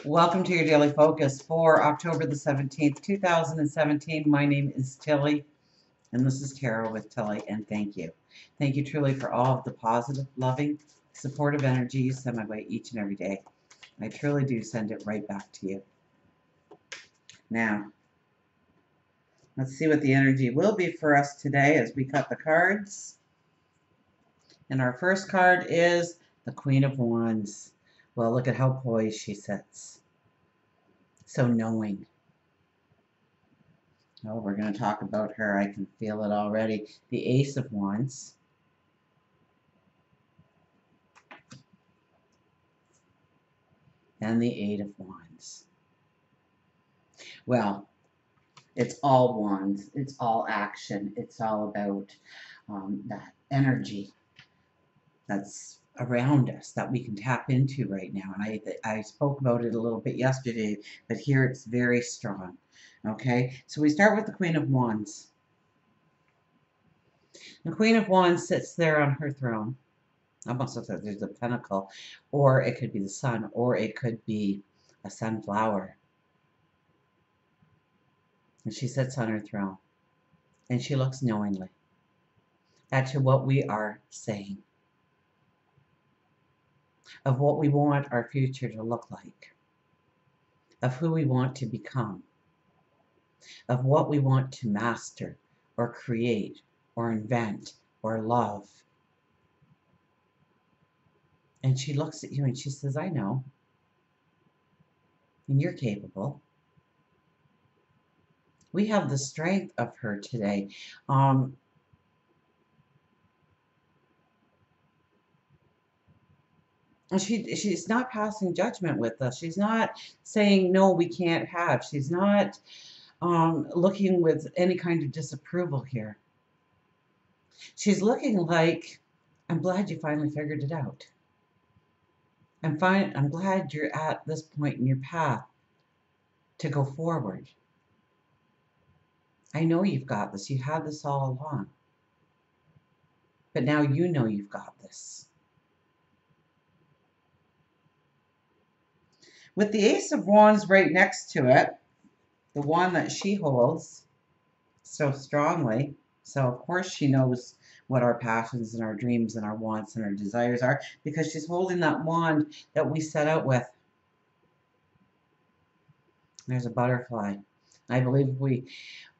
Welcome to your daily focus for October the 17th, 2017. My name is Tilly, and this is Tarot with Tilly, and thank you. Thank you truly for all of the positive, loving, supportive energy you send my way each and every day. I truly do send it right back to you. Now, let's see what the energy will be for us today as we cut the cards. And our first card is the Queen of Wands. Well, look at how poised she sits. So knowing. Oh, we're going to talk about her. I can feel it already. The Ace of Wands. And the Eight of Wands. Well, it's all wands. It's all action. It's all about that energy that's around us that we can tap into right now. And I spoke about it a little bit yesterday, but here it's very strong. Okay, so we start with the Queen of Wands. The Queen of Wands sits there on her throne. Almost looks like there's a pentacle, or it could be the sun, or it could be a sunflower. And she sits on her throne, and she looks knowingly at what we are saying, of what we want our future to look like, of who we want to become, of what we want to master or create or invent or love. And she looks at you and she says, I know. And you're capable. We have the strength of her today. She's not passing judgment with us. She's not saying, no, we can't have. She's not looking with any kind of disapproval here. She's looking like, I'm glad you finally figured it out. I'm glad you're at this point in your path to go forward. I know you've got this. You had this all along. But now you know you've got this. With the Ace of Wands right next to it, the one that she holds so strongly, so of course she knows what our passions and our dreams and our wants and our desires are, because she's holding that wand that we set out with. There's a butterfly. I believe if we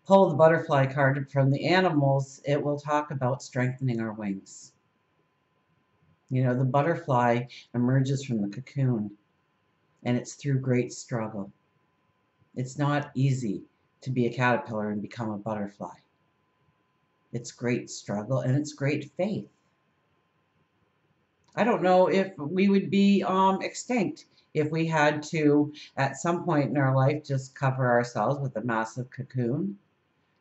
pull the butterfly card from the animals, it will talk about strengthening our wings. You know, the butterfly emerges from the cocoon, and it's through great struggle. It's not easy to be a caterpillar and become a butterfly. It's great struggle and it's great faith. I don't know if we would be extinct if we had to, at some point in our life, just cover ourselves with a massive cocoon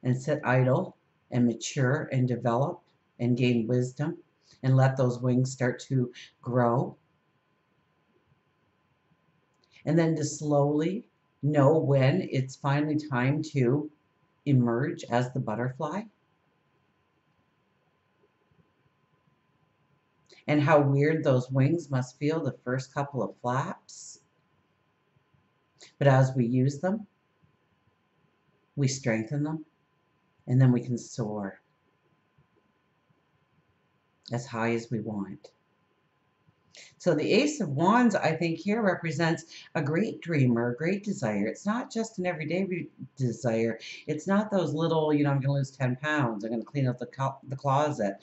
and sit idle and mature and develop and gain wisdom and let those wings start to grow. And then to slowly know when it's finally time to emerge as the butterfly. And how weird those wings must feel the first couple of flaps. But as we use them, we strengthen them, and then we can soar as high as we want. So the Ace of Wands, I think, here represents a great dream or a great desire. It's not just an everyday desire. It's not those little, I'm going to lose 10 pounds, I'm going to clean up the closet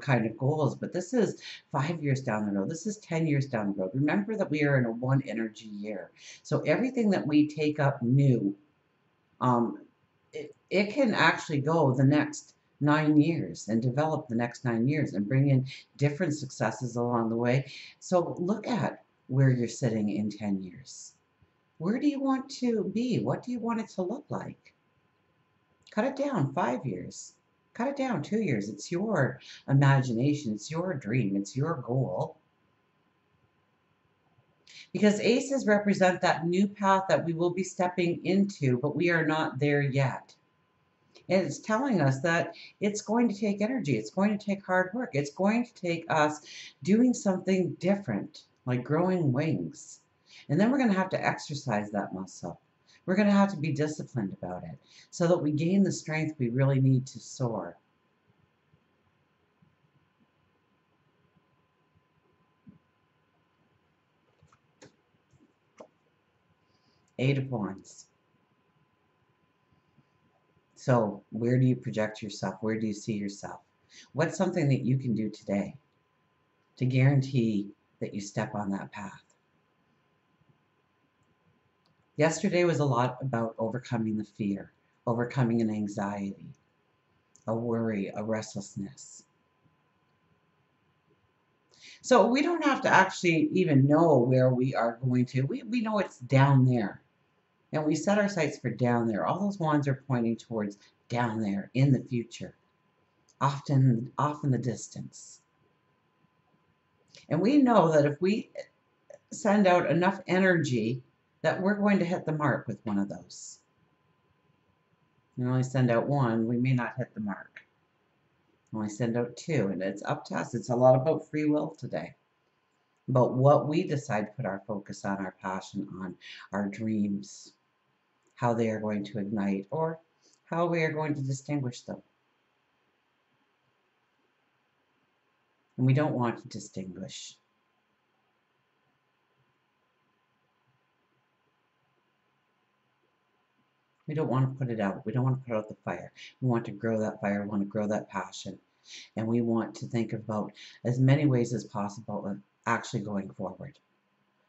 kind of goals. But this is 5 years down the road. This is 10 years down the road. Remember that we are in a one energy year. So everything that we take up new, it can actually go the next 9 years and develop the next 9 years and bring in different successes along the way. So look at where you're sitting in 10 years. Where do you want to be? What do you want it to look like? Cut it down 5 years. Cut it down 2 years. It's your imagination. It's your dream. It's your goal. Because aces represent that new path that we will be stepping into, but we are not there yet. And it's telling us that it's going to take energy. It's going to take hard work. It's going to take us doing something different, like growing wings. And then we're going to have to exercise that muscle. We're going to have to be disciplined about it so that we gain the strength we really need to soar. Eight of Wands. So where do you project yourself? Where do you see yourself? What's something that you can do today to guarantee that you step on that path? Yesterday was a lot about overcoming the fear, overcoming an anxiety, a worry, a restlessness. So we don't have to actually even know where we are going to. We know it's down there. And we set our sights for down there. All those wands are pointing towards down there in the future, often off in the distance. And we know that if we send out enough energy that we're going to hit the mark with one of those. We only send out one, we may not hit the mark. Only send out two, and it's up to us. It's a lot about free will today. But what we decide to put our focus on, our passion on, our dreams, how they are going to ignite, or how we are going to distinguish them. And we don't want to distinguish. We don't want to put it out. We don't want to put out the fire. We want to grow that fire. We want to grow that passion. And we want to think about as many ways as possible of actually going forward,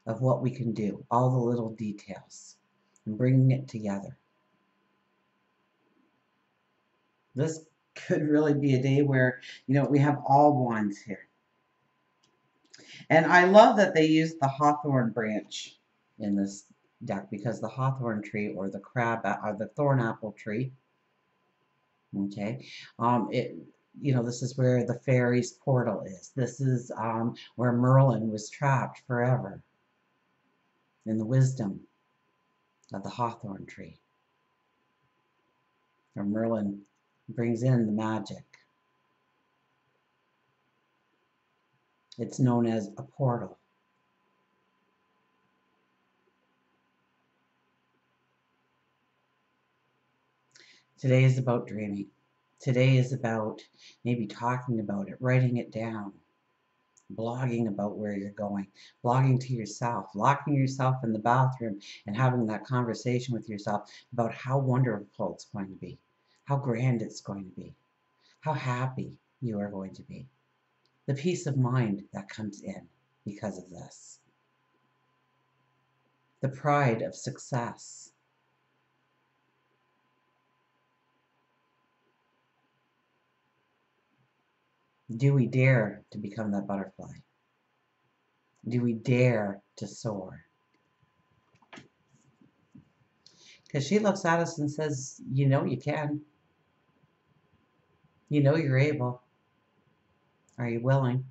of what we can do, all the little details, and bringing it together. This could really be a day where, we have all wands here. And I love that they used the hawthorn branch in this deck, because the hawthorn tree, or the or the thorn apple tree, okay, this is where the fairies portal is. This is where Merlin was trapped forever, in the wisdom of the hawthorn tree, where Merlin brings in the magic. It's known as a portal. Today is about dreaming. Today is about maybe talking about it, writing it down, blogging about where you're going, blogging to yourself, locking yourself in the bathroom and having that conversation with yourself about how wonderful it's going to be, how grand it's going to be, how happy you are going to be, the peace of mind that comes in because of this, the pride of success. Do we dare to become that butterfly? Do we dare to soar? Because she looks at us and says, you can. You're able. Are you willing?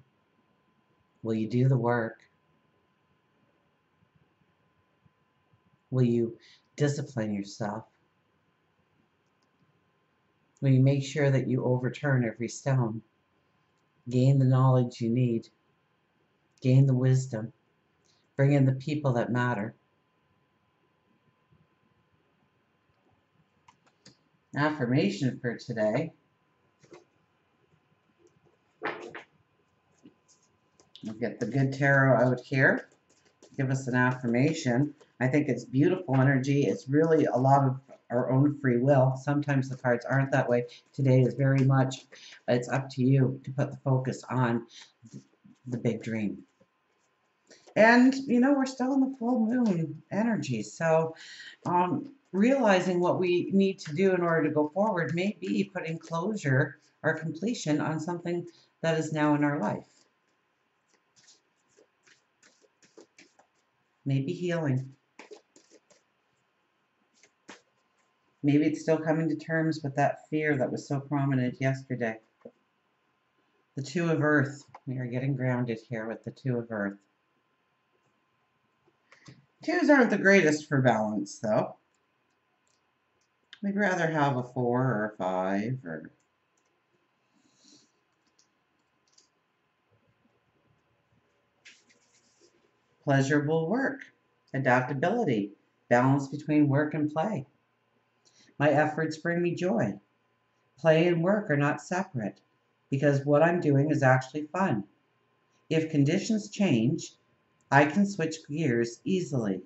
Will you do the work? Will you discipline yourself? Will you make sure that you overturn every stone? Gain the knowledge you need. Gain the wisdom. Bring in the people that matter. Affirmation for today. We'll get the good tarot out here. Give us an affirmation. I think it's beautiful energy. It's really a lot of our own free will. Sometimes the cards aren't that way. Today is very much, it's up to you to put the focus on the big dream. And, we're still in the full moon energy. So realizing what we need to do in order to go forward may be putting closure or completion on something that is now in our life. Maybe healing. Maybe it's still coming to terms with that fear that was so prominent yesterday. The Two of Earth. We are getting grounded here with the Two of Earth. Twos aren't the greatest for balance, though. We'd rather have a 4 or a 5 or... Pleasurable work. adaptability, balance between work and play. My efforts bring me joy. Play and work are not separate because what I'm doing is actually fun. If conditions change, I can switch gears easily.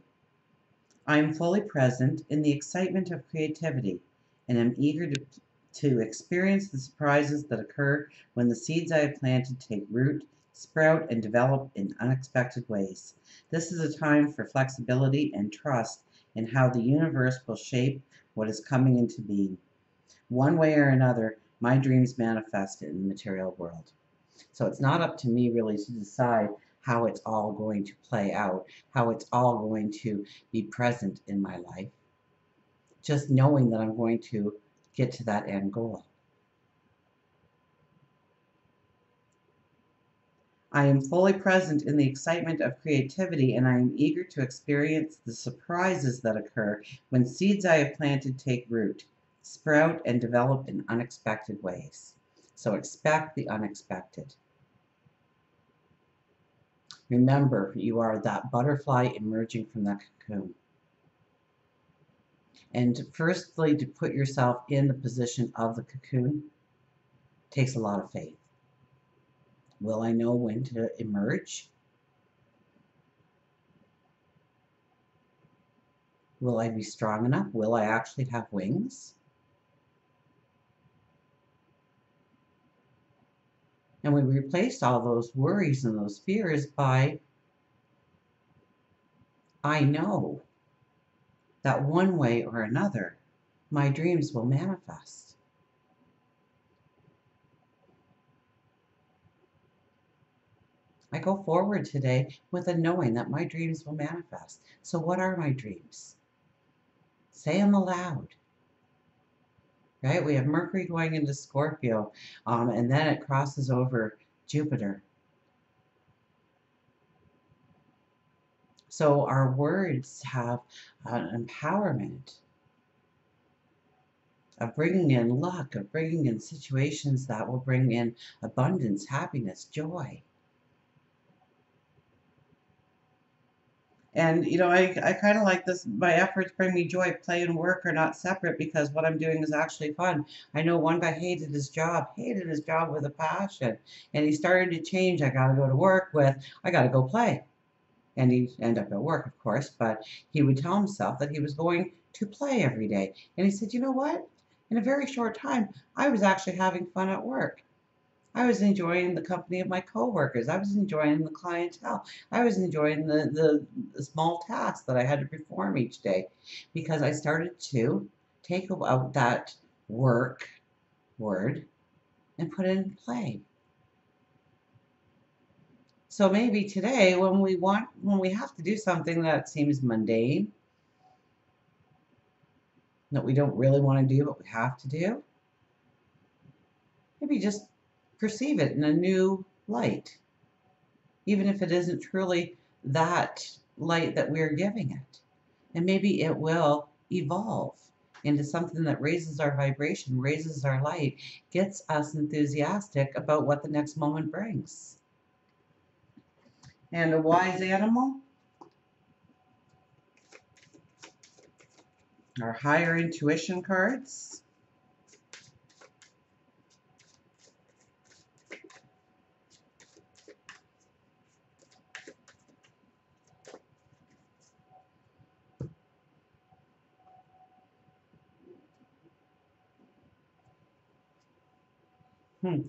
I am fully present in the excitement of creativity and am eager to experience the surprises that occur when the seeds I have planted take root, sprout, and develop in unexpected ways. This is a time for flexibility and trust in how the universe will shape what is coming into being. One way or another, my dreams manifest in the material world. So it's not up to me really to decide how it's all going to play out, how it's all going to be present in my life. Just knowing that I'm going to get to that end goal. I am fully present in the excitement of creativity and I am eager to experience the surprises that occur when seeds I have planted take root, sprout, and develop in unexpected ways. So expect the unexpected. Remember, you are that butterfly emerging from that cocoon. And firstly, to put yourself in the position of the cocoon takes a lot of faith. Will I know when to emerge? Will I be strong enough? Will I actually have wings? And we replaced all those worries and those fears by, I know that one way or another, my dreams will manifest. I go forward today with a knowing that my dreams will manifest. So what are my dreams? Say them aloud. Right? We have Mercury going into Scorpio, and then it crosses over Jupiter. So our words have an empowerment of bringing in luck, of bringing in situations that will bring in abundance, happiness, joy. And, I kind of like this. My efforts bring me joy. Play and work are not separate because what I'm doing is actually fun. I know one guy hated his job with a passion. And he started to change. I got to go to work with, I got to go play. And he'd end up at work, of course, but he would tell himself that he was going to play every day. And he said, you know what? In a very short time, I was actually having fun at work. I was enjoying the company of my coworkers. I was enjoying the clientele. I was enjoying the small tasks that I had to perform each day because I started to take out that work word and put it in play. So maybe today when we have to do something that seems mundane, that we don't really want to do but we have to do, maybe just perceive it in a new light, even if it isn't truly that light that we're giving it. And maybe it will evolve into something that raises our vibration, raises our light, gets us enthusiastic about what the next moment brings. And a wise animal, our higher intuition cards.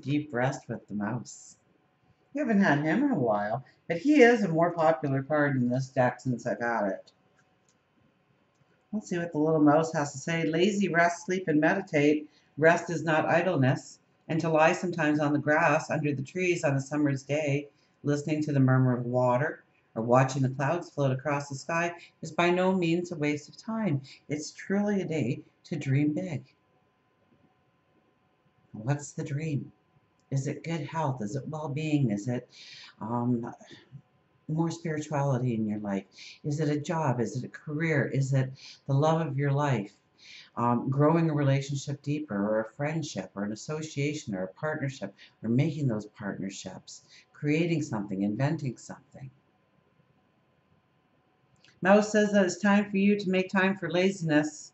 Deep rest with the mouse. We haven't had him in a while, but he is a more popular card in this deck since I've had it. Let's see what the little mouse has to say. Lazy, rest, sleep, and meditate. Rest is not idleness. And to lie sometimes on the grass under the trees on a summer's day, listening to the murmur of water or watching the clouds float across the sky is by no means a waste of time. It's truly a day to dream big. What's the dream? Is it good health? Is it well-being? Is it more spirituality in your life? Is it a job? Is it a career? Is it the love of your life? Growing a relationship deeper, or a friendship, or an association, or a partnership, or making those partnerships, creating something, inventing something. Mouse says that it's time for you to make time for laziness.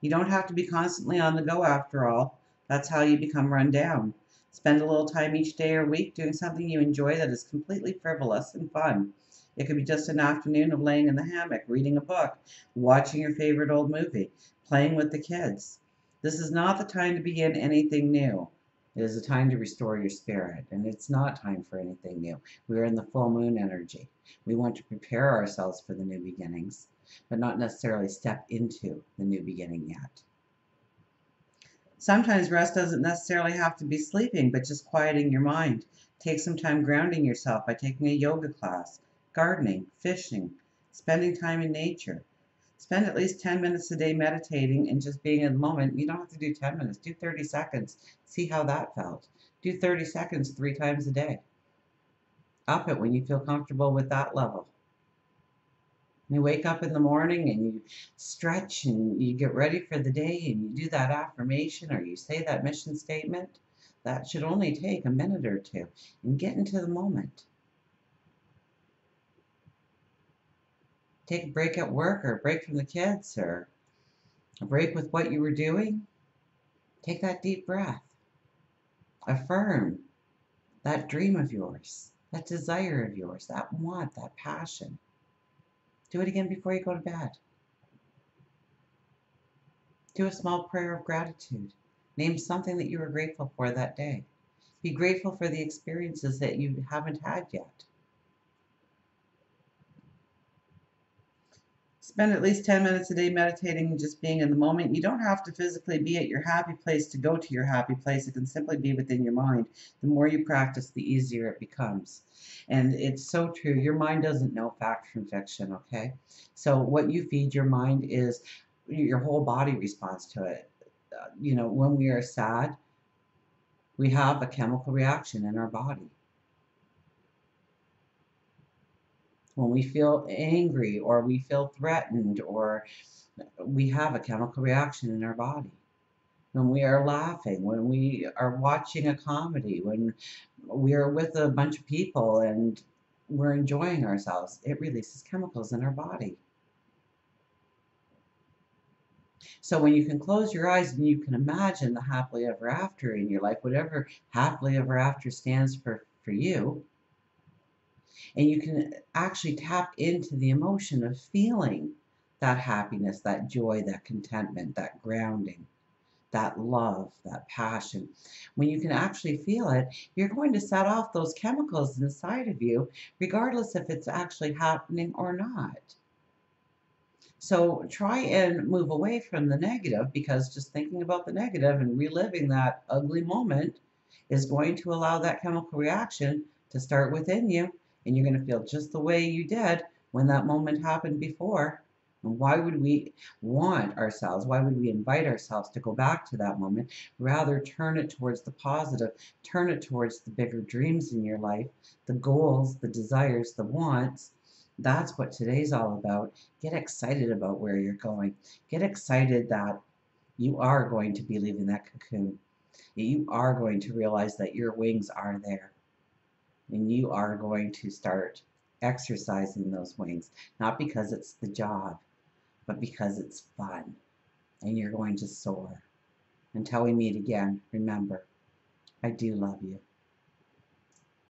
You don't have to be constantly on the go after all. That's how you become run down. Spend a little time each day or week doing something you enjoy that is completely frivolous and fun. It could be just an afternoon of laying in the hammock, reading a book, watching your favorite old movie, playing with the kids. This is not the time to begin anything new. It is a time to restore your spirit, and it's not time for anything new. We are in the full moon energy. We want to prepare ourselves for the new beginnings, but not necessarily step into the new beginning yet. Sometimes rest doesn't necessarily have to be sleeping, but just quieting your mind. Take some time grounding yourself by taking a yoga class, gardening, fishing, spending time in nature. Spend at least 10 minutes a day meditating and just being in the moment. You don't have to do 10 minutes, do 30 seconds. See how that felt. Do 30 seconds 3 times a day. Up it when you feel comfortable with that level. You wake up in the morning and you stretch and you get ready for the day and you do that affirmation or you say that mission statement. That should only take a minute or two and get into the moment. Take a break at work or a break from the kids or a break with what you were doing. Take that deep breath. Affirm that dream of yours, that desire of yours, that want, that passion. Do it again before you go to bed. Do a small prayer of gratitude. Name something that you are grateful for that day. Be grateful for the experiences that you haven't had yet. Spend at least 10 minutes a day meditating and just being in the moment. You don't have to physically be at your happy place to go to your happy place. It can simply be within your mind. The more you practice, the easier it becomes. And it's so true. Your mind doesn't know fact from fiction, okay? So what you feed your mind is your whole body responds to it. When we are sad, we have a chemical reaction in our body. When we feel angry or we feel threatened or we have a chemical reaction in our body. When we are laughing, when we are watching a comedy, when we are with a bunch of people and we're enjoying ourselves, it releases chemicals in our body. So when you can close your eyes and you can imagine the happily ever after in your life, whatever happily ever after stands for you, and you can actually tap into the emotion of feeling that happiness, that joy, that contentment, that grounding, that love, that passion. When you can actually feel it, you're going to set off those chemicals inside of you, regardless if it's actually happening or not. So try and move away from the negative, because just thinking about the negative and reliving that ugly moment is going to allow that chemical reaction to start within you, and you're going to feel just the way you did when that moment happened before. And why would we why would we invite ourselves to go back to that moment? Rather, turn it towards the positive, turn it towards the bigger dreams in your life, the goals, the desires, the wants. That's what today's all about. Get excited about where you're going. Get excited that you are going to be leaving that cocoon. You are going to realize that your wings are there. And you are going to start exercising those wings, not because it's the job, but because it's fun. And you're going to soar. Until we meet again, remember, I do love you.